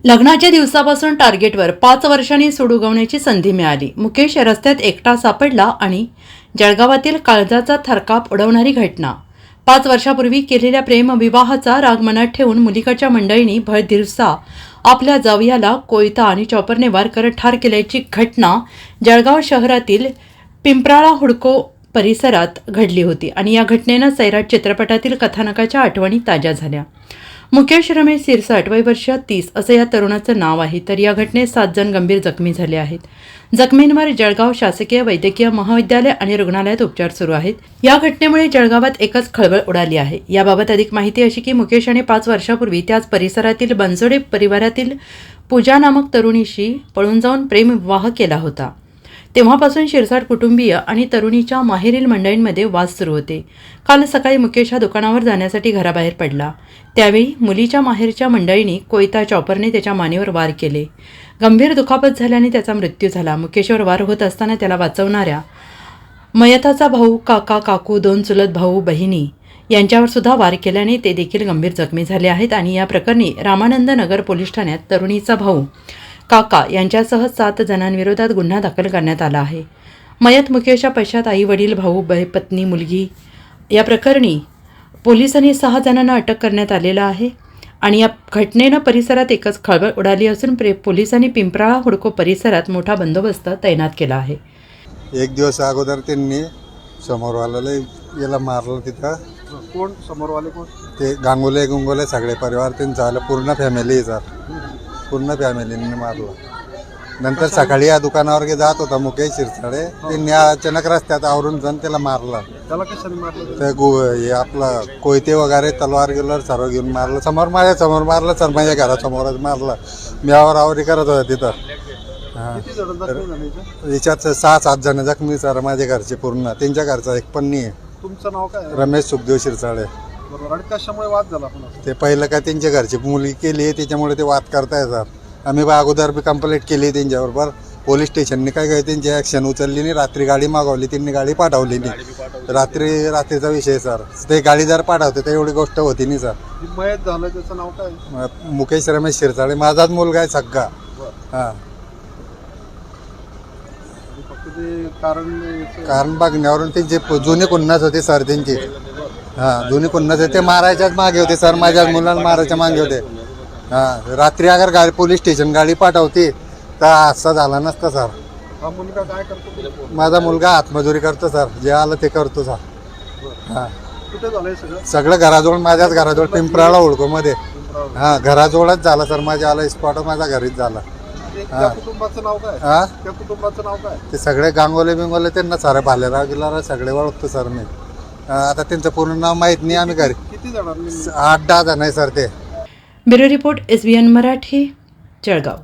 लग्नाच्या दिवसापासून टार्गेटवर 5 वर्षांनी सूड उगवण्याची संधी मिळाली. मुकेश रस्त्यात एकटा सापडला आणि जळगावातील काळजाचा थरकाप उडवणारी घटना. 5 वर्षापूर्वी केलेल्या प्रेमविवाहाचा राग मनात ठेवून मुलीकडच्या मंडळींनी भर दिवसा आपल्या जावयाला कोयता आणि चॉपरने वार करत ठार केल्याची घटना जळगाव शहरातील पिंपराळा हुडको परिसरात घडली होती आणि या घटनेनं सैराट चित्रपटातील कथानकाच्या आठवणी ताज्या झाल्या. मुकेश रमेश सिरसाट, वय वर्ष 30 असं या तरुणाचं नाव आहे. तर या घटनेत 7 जण गंभीर जखमी झाले आहेत. जखमींवर जळगाव शासकीय वैद्यकीय महाविद्यालय आणि रुग्णालयात उपचार सुरू आहेत. या घटनेमुळे जळगावात एकच खळबळ उडाली आहे. याबाबत अधिक माहिती अशी की मुकेशने 5 वर्षापूर्वी त्याच परिसरातील बनसोडे परिवारातील पूजा नामक तरुणीशी पळून जाऊन प्रेमविवाह केला होता. तेव्हापासून शिरसाट कुटुंबीय आणि तरुणीच्या माहेरील मंडळींमध्ये वाद सुरू होते. काल सकाळी मुकेश हा दुकानावर जाण्यासाठी घराबाहेर पडला. त्यावेळी मुलीच्या माहेरच्या मंडळींनी कोयता चॉपरने त्याच्या मानेवर वार केले. गंभीर दुखापत झाल्याने त्याचा मृत्यू झाला. मुकेशवर वार होत असताना त्याला वाचवणाऱ्या मयताचा भाऊ, काका, काकू, 2 चुलत भाऊ बहिणी यांच्यावर सुद्धा वार केल्याने ते देखील गंभीर जखमी झाले आहेत. आणि या प्रकरणी रामानंद नगर पोलीस ठाण्यात तरुणीचा भाऊ, काका यांच्यासह 7 जणांविरोधात गुन्हा दाखल करण्यात आला आहे. मयत मुकेशच्या पश्चात आई, वडील, भाऊ, पत्नी, मुलगी या प्रकरणी पोलिसांनी 6 जणांना अटक करण्यात आलेलं आहे. आणि या घटनेनं परिसरात एकच खळबळ उडाली असून पोलिसांनी पिंपराळा हुडको परिसरात मोठा बंदोबस्त तैनात केला आहे. एक दिवस अगोदर त्यांनी समोरवाल्याला याला मारलं. तिथं कोण समोरवाले कोण? ते गांगुले सगळे परिवार त्यांचा आलं, पूर्ण फॅमिली पूर्ण फॅमिलीने मारलं. नंतर सकाळी या दुकानावर जात होता मुकेश शिरसाडे, त्यांनी अचानक रस्त्यात आवरून जाऊन त्याला मारला. त्याला कशाने मारलं? ते आपलं कोयते वगैरे तलवार गिलवार सर्व घेऊन मारलं. माझ्या समोर मारलं सर, माझ्या घरासमोरच मारलं. मी आवरावरी करत होता तिथं. किती जण जखमी झाले इथं? याच्यात 6-7 जण जखमी सर, माझ्या घरचे पूर्ण. त्यांच्या घरचा एक पण नाही आहे. तुमचं नाव काय? रमेश सुखदेव शिरसाडे. बरोबर. आणि कशामुळे वाद झाला पुन्हा? ते पहिलं का त्यांच्या घरची मुलगी केली त्याच्यामुळे ते वाद करताय सर. आम्ही अगोदर बी कंप्लेंट केली त्यांच्याबरोबर. पोलीस स्टेशनने काय त्यांची ॲक्शन उचलली नाही. रात्री गाडी मागवली, त्यांनी गाडी पाठवली नाही. रात्रीचा विषय सर. ते गाडी जर पाठवते तर एवढी गोष्ट होती नाही सर. मयत झालं त्याचं नाव काय? मुकेश रमेश शिरसाडे. माझाच मुलगा आहे सगळा. हां, फक्त ते कारण बघण्यावरून त्यांचे जुने कुन्नाच होते सर त्यांची. हां, जुने कुन्नाच होते. ते मारायच्याच मागे होते सर, माझ्याच मुलांना मारायच्या मागे होते. हां, रात्री अगर पोलीस स्टेशन गाडी पाठवते तर असा झाला नसता सर. हा मुलगा काय करतो? माझा मुलगा हातमजुरी करतो सर, जे आलं ते करतो सर. हां, कुठे झालंय सगळं? सगळं घराजवळ, माझ्याच घराजवळ पिंपराळा हुडकोमध्ये. हां, घराजवळच झालं सर. माझ्या आलं स्पॉट माझ्या घरीच झाला. त्या कुटुंबाचं नाव काय? हां, त्या कुटुंबाचं नाव काय? ते सगळे गांगोले बिंगोले त्यांना सारे भालेराव गिलारा सगळे ओळखतो सर मी. आता त्यांचं पूर्ण नाव माहीत नाही. आम्ही घरी किती जणांनी? 8-10 जण आहे सर ते. Bureau report, SBN Marathi, Jalgaon.